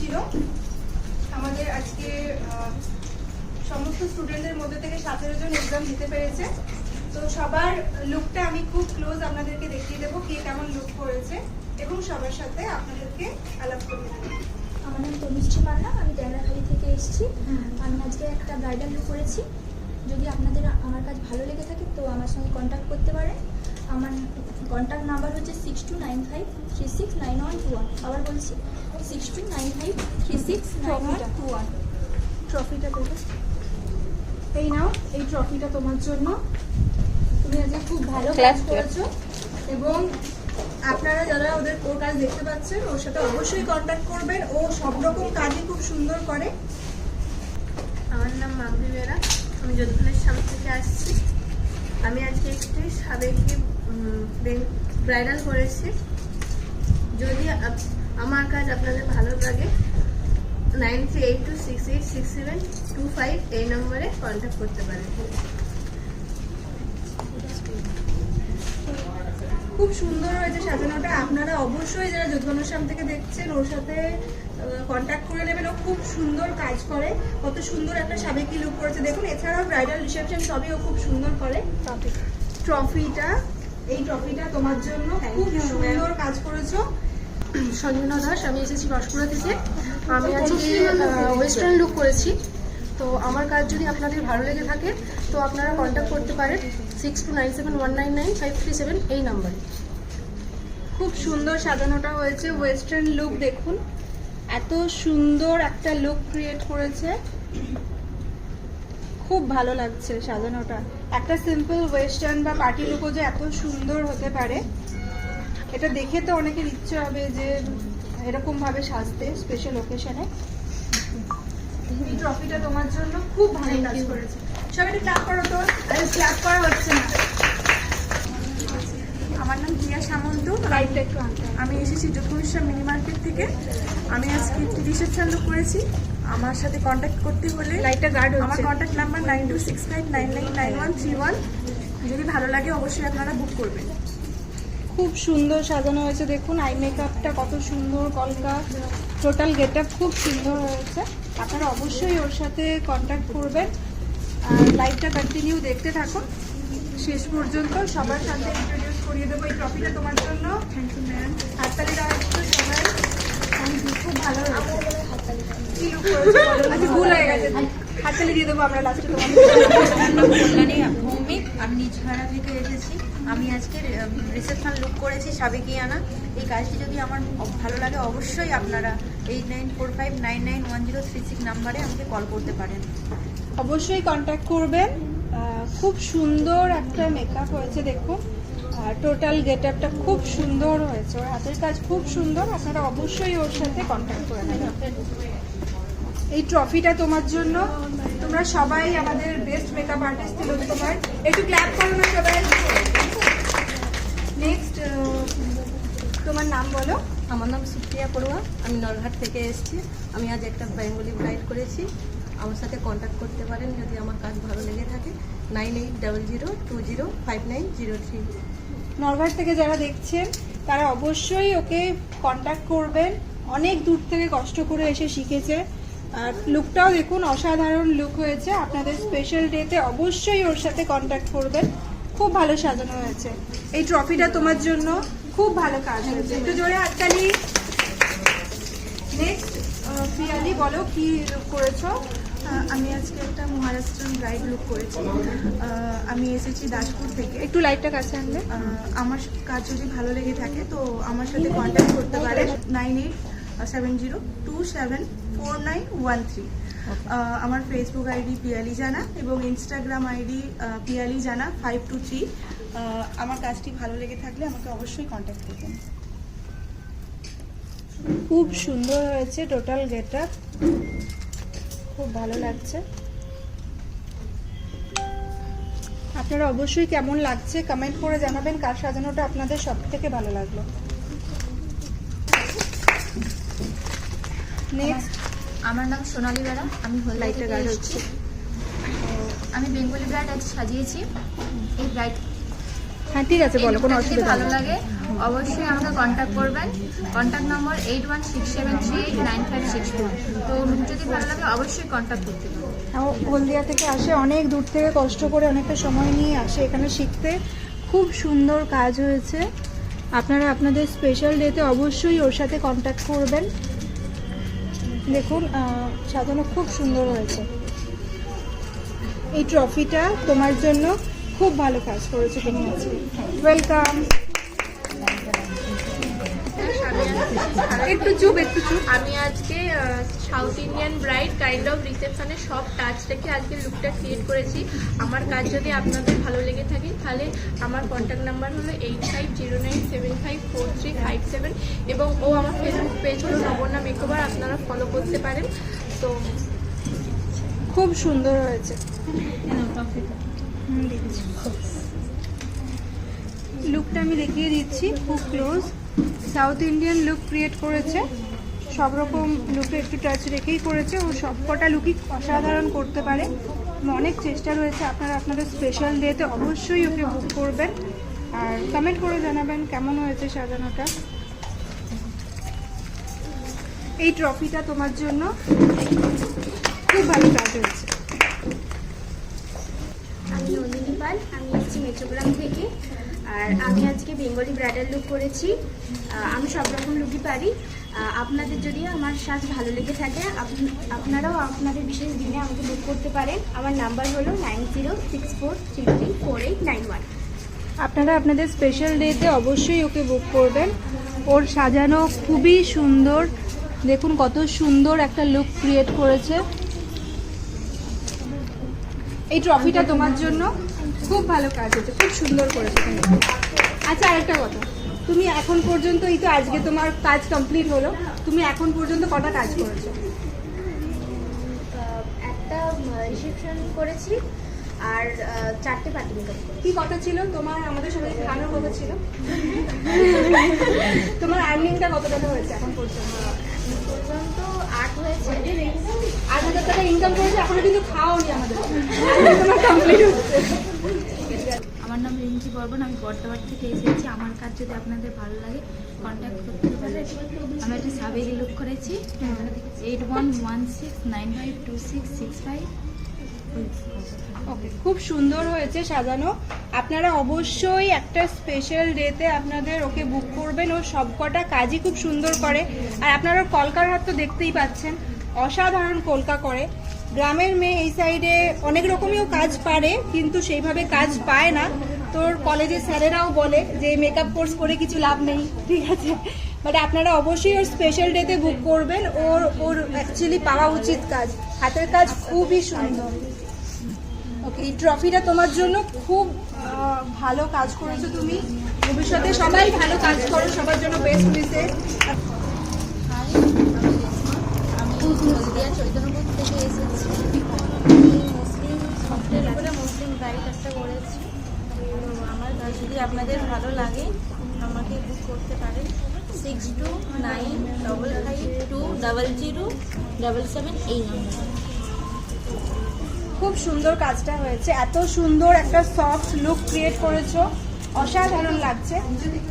ছিল আমাদের আজকে সমস্ত স্টুডেন্টদের মধ্যে থেকে 17 জন এক্সাম দিতে পেরেছে। তো সবার লুকটা আমি খুব ক্লোজ আপনাদেরকে দেখিয়ে দেবো কে কেমন লুক করেছে এবং সবার সাথে আপনাদেরকে আলাপ করতে দেবো। আমার নাম তনুশ্রী মান্না, আমি টেরাখালি থেকে এসেছি। আমি আজকে একটা ব্রাইডাল লুক করেছি। যদি আপনাদের আমার কাজ ভালো লেগে থাকে তো আমার সঙ্গে কন্ট্যাক্ট করতে পারেন। আমার কন্ট্যাক্ট নাম্বার হচ্ছে 6295369121। আবার বলছি 6295369121। ট্রফিটা দেবে, এই নাও, এই ট্রফিটা তোমার জন্য। তুমি আজকে খুব ভালো কাজ করেছো এবং আপনারা যারা ওর কাজ দেখতে পাচ্ছেন ওর সাথে অবশ্যই কন্ট্যাক্ট করবেন। ও সব রকম কাজই খুব সুন্দর করে। আমার নাম মাগরি বেরা, আমি যোধপুরের সামনে থেকে আসছি। আমি আজকে একটি সাবেকি ব্রাইডাল করেছি। যদি আমার কাজ আপনাদের ভালো লাগে 9382686725 এই নম্বরে কন্ট্যাক্ট করতে পারেন। খুব সুন্দর হয়েছে সাজানোটা। আপনারা অবশ্যই যারা যোধঘনশ্যাম থেকে দেখছেন ওর সাথে কন্ট্যাক্ট করে নেবেন। ও খুব সুন্দর কাজ করে, কত সুন্দর একটা সাবেকি লুক করেছে দেখুন। এছাড়াও ব্রাইডাল রিসেপশন সবই ও খুব সুন্দর করে। ট্রফিটা, এই ট্রফিটা তোমার জন্য, খুব সুন্দর কাজ করেছো। সঞ্জনা দাস, আমি এসেছি বাঁশকুড়া থেকে। আমি আজকে ওয়েস্টার্ন লুক করেছি। তো আমার কাজ যদি আপনাদের ভালো লেগে থাকে তো আপনারা কন্ট্যাক্ট করতে পারেন 6297199537 এই নাম্বারে। খুব সুন্দর সাজানোটা হয়েছে। ওয়েস্টার্ন লুক দেখুন, এত সুন্দর একটা লুক ক্রিয়েট করেছে, খুব ভালো লাগছে সাজানোটা। একটা সিম্পল ওয়েস্টার্ন বা পার্টি লুকও যে এত সুন্দর হতে পারে, এটা দেখে তো অনেকের ইচ্ছে হবে যে এরকম ভাবে সাজতে স্পেশাল ওকেশনে। এই ট্রফিটা তোমার জন্য, খুব ভালো কাজ করেছে। সবাই একটু ক্লাপ করো তো, ক্লাপ করা হচ্ছে না। আমার নাম প্রিয়া সামন্ত, লাইটটা একটু আনতে হবে। আমি এসেছি যোধপুরের মিনি মার্কেট থেকে। আমি আজকে একটি রিসেপশন লুক করেছি। আমার সাথে কন্ট্যাক্ট করতে হলে লাইটটা গার্ড আমার হচ্ছে। Contact number 9265999131। যদি ভালো লাগে অবশ্যই আপনারা বুক করবেন। খুব সুন্দর সাজানো হয়েছে দেখুন। আই মেকআপটা কত সুন্দর, কলকা, টোটাল গেটআপ খুব সুন্দর হয়েছে। আপনারা অবশ্যই ওর সাথে কন্ট্যাক্ট করবেন আর লাইভটা কন্টিনিউ দেখতে থাকুন শেষ পর্যন্ত। সবার সাথে ইন্ট্রোডিউস করিয়ে দেবো। এই ট্রফিটা তোমার জন্য। Thank you ma'am. হাততালি দেওয়া একটু সবাই। খুব ভালো হয়েছে। কি লুক করেছো বলো? আচ্ছা, ভুল হয়ে গেছে, হাততালি দিয়ে দেবো আমরা লাস্টে তোমার। কল্যাণী ভৌমিক, আমি নিজঘাড়া থেকে এসেছি। আমি আজকে রিসেপশন লুক করেছি সাবেকিয়ানা। এই কাজটি যদি আমার ভালো লাগে অবশ্যই আপনারা 8945991036 নাম্বারে আমাকে কল করতে পারেন। অবশ্যই কন্ট্যাক্ট করবেন। খুব সুন্দর একটা মেকআপ হয়েছে দেখুন। টোটাল গেটআপটা খুব সুন্দর হয়েছে। ওর হাতের কাজ খুব সুন্দর। আপনারা অবশ্যই ওর সাথে কন্ট্যাক্ট করে নেবেন। এই ট্রফিটা তোমার জন্য। তোমরা সবাই আমাদের বেস্ট মেকআপ আর্টিস্ট ছিল তোমার। একটু ক্ল্যাপ করো না সবাই। নেক্সট, তোমার নাম বলো। আমার নাম সুপ্রিয়া পড়ুয়া, আমি নলহাট থেকে এসেছি। আমি আজ একটা বেঙ্গলি ব্রাইড করেছি। আমার সাথে কন্ট্যাক্ট করতে পারেন যদি আমার কাজ ভালো লেগে থাকে 9800205903। নলহাট থেকে যারা দেখছেন তারা অবশ্যই ওকে কন্ট্যাক্ট করবেন। অনেক দূর থেকে কষ্ট করে এসে শিখেছে। আর লুকটাও দেখুন, অসাধারণ লুক হয়েছে। আপনাদের স্পেশাল ডেতে অবশ্যই ওর সাথে কন্ট্যাক্ট করবেন। খুব ভালো সাজানো হয়েছে। এই ট্রফিটা তোমার জন্য, খুব ভালো কাজ হয়েছে। একটু জোরে হাততালি। নেক্সট, প্রিয়ালি বলো কি লুক করেছো? আমি আজকে একটা মহারাষ্ট্রান ব্রাইড লুক করেছি। আমি এসেছি দাসপুর থেকে। একটু লাইটটা কাছে আনবে। আমার কাজ যদি ভালো লেগে থাকে তো আমার সাথে কন্ট্যাক্ট করতে পারে 9870274913। আমার ফেসবুক আইডি পিয়ালি জানা এবং ইনস্টাগ্রাম আইডি পিয়ালি জানা 523। আমার কাজটি ভালো লেগে থাকলে আমাকে অবশ্যই কন্ট্যাক্ট করবেন। খুব সুন্দর হয়েছে টোটাল গেটআপ, খুব ভালো লাগছে। আপনারা অবশ্যই কেমন লাগছে কমেন্ট করে জানাবেন কার সাজানোটা আপনাদের সব থেকে ভালো লাগলো। নেক্সট, আমার নাম সোনালী বেরা, আমি লাইটটা হলদিয়া গার্ড থেকে হচ্ছে। এসেছি। আমি বেঙ্গলি ব্রাইড আজ সাজিয়েছি। এই ব্রাইড হ্যাঁ ঠিক আছে, বলো, কোনো অসুবিধা ভালো নেই। লাগে অবশ্যই আমাকে কন্ট্যাক্ট করবেন। Contact number 8167389564। তো যদি ভালো লাগে অবশ্যই কন্ট্যাক্ট করতে পারেন। হলদিয়া থেকে আসে, অনেক দূর থেকে কষ্ট করে অনেকটা সময় নিয়ে আসে এখানে শিখতে। খুব সুন্দর কাজ হয়েছে। আপনারা আপনাদের স্পেশাল ডেতে অবশ্যই ওর সাথে কন্ট্যাক্ট করবেন। দেখুন সাজানো খুব সুন্দর হয়েছে। এই ট্রফিটা তোমার জন্য, খুব ভালো কাজ করেছো তুমি আজকে। ওয়েলকাম। একটু চুপ, একটু চুপ। আমি আজকে south Indian bride kind of রিসেপশনের সব টাচ রেখে আজকে লুকটা ক্রিয়েট করেছি। আমার কাজ যদি আপনাদের ভালো লেগে থাকে তাহলে আমার কন্ট্যাক্ট নাম্বার হলো 8509754357 এবং আমার ফেসবুক পেজ হলো নবর্ণা মেকওভার, আপনারা ফলো করতে পারেন। তো খুব সুন্দর হয়েছে। লুকটা আমি দেখিয়ে দিচ্ছি, খুব close. South Indian look create করেছে, সব রকম লুকে একটু টাচ রেখেই করেছে। ও সবকটা লুকই অসাধারণ করতে পারে। অনেক চেষ্টা রয়েছে। আপনারা আপনাদের স্পেশাল ডেতে অবশ্যই ওকে বুক করবেন আর কমেন্ট করে জানাবেন কেমন হয়েছে সাজানোটা। এই ট্রফিটা তোমার জন্য, খুব ভালো কাজ হয়েছে। আমি নন্দিনী পাল, আমি এসেছি মেট্রোগ্রাম থেকে। আর আমি আজকে বেঙ্গলি ব্রাইডাল লুক করেছি। আমি সব রকম লুকই পারি। আপনাদের যদি আমার সাজ ভালো লেগে থাকে আপনারাও আপনাদের বিশেষ দিনে আমাকে বুক করতে পারেন। আমার নাম্বার হলো 9064334891। আপনারা আপনাদের স্পেশাল ডেতে অবশ্যই ওকে বুক করবেন। ওর সাজানো খুবই সুন্দর। দেখুন কত সুন্দর একটা লুক ক্রিয়েট করেছে। এই ট্রফিটা তোমার জন্য, খুব ভালো কাজ হয়েছে, খুব সুন্দর করেছে তুমি। আচ্ছা আরেকটা কথা, তুমি এখন পর্যন্ত, এই তো আজকে তোমার কাজ কমপ্লিট হলো, তুমি এখন পর্যন্ত কটা কাজ করেছো? একটা রিসেপশন করেছি আর 4টে পার্টি মেকআপ করেছি। কি কথা ছিল তোমার? আমাদের সবাই খাওয়ানোর কথা ছিল। তোমার আর্নিংটা কত টাকা হয়েছে এখন পর্যন্ত? পর্যন্ত 8 হয়েছে। 8,000 টাকা ইনকাম করেছে, এখনো কিন্তু খাওয়াওনি আমাদের। তোমার কমপ্লিট হচ্ছে। আমার নাম রিঙ্কি বর্মন, আমি বর্ধমান থেকে এসেছি। আমার কাজ যদি আপনাদের ভালো লাগে কন্ট্যাক্ট করতে পারেন। আমি একটা সাবেরি লুক করেছি 8116952665। ওকে, খুব সুন্দর হয়েছে সাজানো। আপনারা অবশ্যই একটা স্পেশাল ডেতে আপনাদের ওকে বুক করবেন। ও সবকটা কাজই খুব সুন্দর করে। আর আপনারা কলকার হাত তো দেখতেই পাচ্ছেন, অসাধারণ কলকা করে। গ্রামের মেয়ে এই সাইডে অনেক রকমই ও কাজ পারে, কিন্তু সেইভাবে কাজ পায় না। তোর কলেজের স্যারেরাও বলে যে মেকআপ কোর্স করে কিছু লাভ নেই, ঠিক আছে? বাট আপনারা অবশ্যই ওর স্পেশাল ডেতে বুক করবেন। ওর অ্যাকচুয়ালি পাওয়া উচিত কাজ, হাতের কাজ খুবই সুন্দর। ওকে, এই ট্রফিটা তোমার জন্য, খুব ভালো কাজ করেছো তুমি। ভবিষ্যতে সবাই ভালো কাজ করো, সবার জন্য বেস্ট উইশেস। হাই, আমি হলদিয়া চৈতন্যপুর থেকে এসেছি। মুসলিম সফটের উপরে মুসলিম ব্রাইড একটা করেছি। তো আমার কাজ যদি আপনাদের ভালো লাগে আমাকে বুক করতে পারেন 6295520077 এই নাম্বার। খুব সুন্দর কাজটা হয়েছে। এত সুন্দর একটা সফট লুক ক্রিয়েট করেছো, অসাধারণ লাগছে,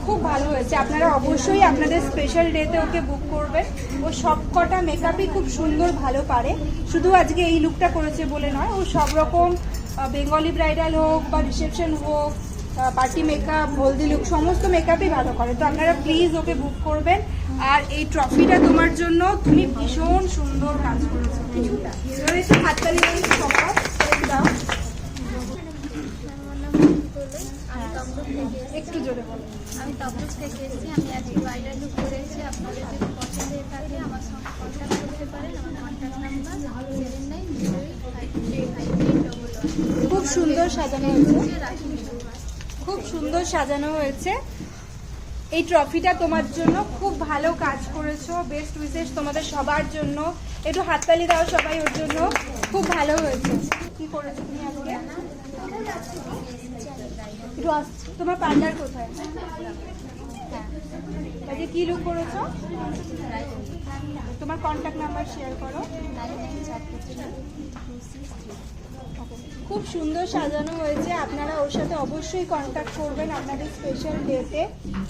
খুব ভালো হয়েছে। আপনারা অবশ্যই আপনাদের স্পেশাল ডেতে ওকে বুক করবেন। ও সবকটা মেকআপই খুব সুন্দর ভালো পারে। শুধু আজকে এই লুকটা করেছে বলে নয়, ও সব রকম বেঙ্গলি ব্রাইডাল হোক বা রিসেপশন হোক, পার্টি মেকআপ, হলদি লুক, সমস্ত মেকআপই ভালো করে। তো আপনারা প্লিজ ওকে বুক করবেন। আর এই ট্রফিটা তোমার জন্য, তুমি ভীষণ সুন্দর কাজ করেছো। কিছুটা হাততালি দাও। একটু জোরে বলো। আমি তমলুক থেকে এসেছি। আমি আজকে ব্রাইডাল লুক করেছি। আপনাদের যদি পছন্দ হয়ে থাকে আমার সঙ্গে কন্ট্যাক্ট করতে পারেন। আমার কন্ট্যাক্ট নাম্বার 79085381। খুব সুন্দর সাজানো হয়েছে, খুব সুন্দর সাজানো হয়েছে। এই ট্রফিটা তোমার জন্য, খুব ভালো কাজ করেছো। বেস্ট উইশেস তোমাদের সবার জন্য। একটু হাততালি দাও সবাই ওর জন্য। খুব ভালো হয়েছে। কি করেছো তুমি আজকে? একটু আসছি। তোমার পার্লার কোথায়? হ্যাঁ, আজকে কি লুক করেছো? তোমার কন্ট্যাক্ট নাম্বার শেয়ার করো। 994326 খুব সুন্দর সাজানো হয়েছে, আপনারা ওর সাথে অবশ্যই কন্ট্যাক্ট করবেন আপনাদের স্পেশাল ডেতে।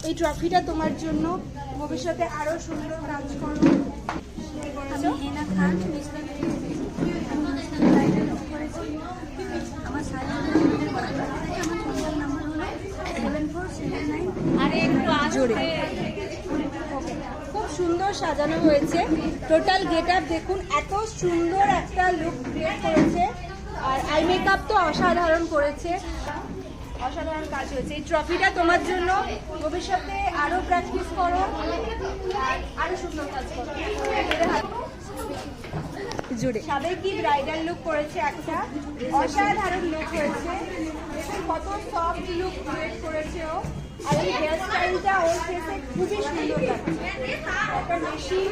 এই ট্রফিটা তোমার জন্য, ভবিষ্যতে আরও সুন্দর কাজ করো। আমি হেনা খান মিস্টার ব্রাইডাল করেছি। আমার সাজানোর আমার ফোন নাম্বার হলো 7479। আরে একটু জোরে। খুব সুন্দর সাজানো হয়েছে, টোটাল গেট আপ দেখুন, এত সুন্দর একটা লুক ক্রিয়েট করেছে। আর আই মেকআপ তো অসাধারণ করেছে, অসাধারণ কাজ হয়েছে। এই ট্রফিটা তোমার জন্য, ভবিষ্যতে আরো প্র্যাকটিস করো, আরো সুন্দর কাজ করো। জুড়ে সাবেকি ব্রাইডাল লুক করেছে, একটা অসাধারণ লুক হয়েছে। দেখুন কত সফট লুক ক্রিয়েট করেছে ও, আর এই হেয়ার স্টাইলটা ওর ফেসে খুবই সুন্দর লাগছে। একটা মেশিন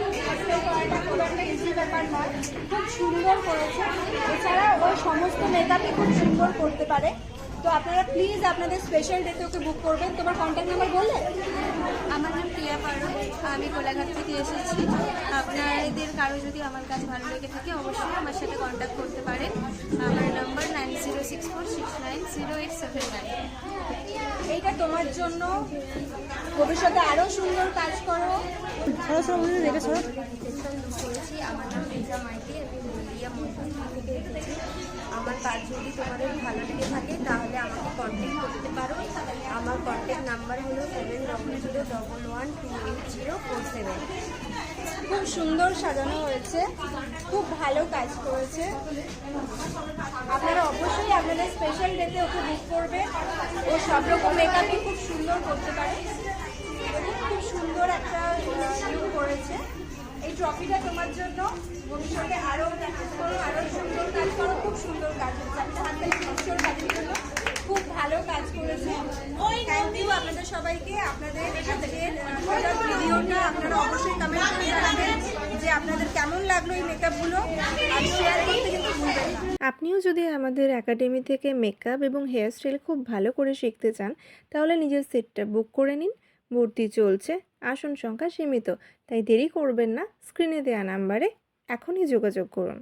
করাটা খুব একটা ইজি ব্যাপার নয়, খুব সুন্দর করেছে। এছাড়া ও সমস্ত মেকআপই খুব সুন্দর করতে পারে। তো আপনারা প্লিজ আপনাদের স্পেশাল ডেতে ওকে বুক করবেন। তোমার কন্ট্যাক্ট নাম্বার বললে? আমার নাম প্রিয়া পারো, আমি কোলাঘাট থেকে এসেছি। আপনাদের কারো যদি আমার কাছে ভালো লেগে থাকে অবশ্যই আমার সাথে কন্ট্যাক্ট করতে পারেন। আমার নাম্বার 9064690879। এইটা তোমার জন্য, ভবিষ্যতে আরো সুন্দর কাজ করো। করেছি। আমার নাম রিজা মাইতি, আমি হলদিয়া মধ্যস্থা থেকে এসেছি। আমার কাজ যদি তোমাদের ভালো লেগে থাকে তাহলে আমাকে কন্ট্যাক্ট করতে পারো। আমার কন্ট্যাক্ট নাম্বার হলো 7001280447। খুব সুন্দর সাজানো হয়েছে, খুব ভালো কাজ করেছে। আপনারা অবশ্যই আপনাদের স্পেশাল ডেতে ওকে বুক করবেন। ও সব রকম মেকআপই খুব সুন্দর করতে পারে। খুব সুন্দর একটা লুক করেছে। এই ট্রফিটা তোমার জন্য, ভবিষ্যতে আরো প্র্যাকটিস করো, আরো সুন্দর কাজ করো। খুব সুন্দর কাজ হচ্ছে, একটা হাতে সুন্দর কাজের জন্য খুব ভালো কাজ করেছে। থ্যাংক ইউ আপনাদের সবাইকে। আপনাদের আজকের টোটাল ভিডিওটা আপনারা অবশ্যই কমেন্ট করে জানাবেন যে আপনাদের কেমন লাগলো এই মেকআপগুলো, আর শেয়ার করতে কিন্তু ভুলবেন না। আপনিও যদি আমাদের একাডেমি থেকে মেকআপ এবং হেয়ারস্টাইল খুব ভালো করে শিখতে চান তাহলে নিজের সিটটা বুক করে নিন। ভর্তি চলছে, আসন সংখ্যা সীমিত, তাই দেরি করবেন না। স্ক্রিনে দেওয়া নাম্বারে এখনই যোগাযোগ করুন।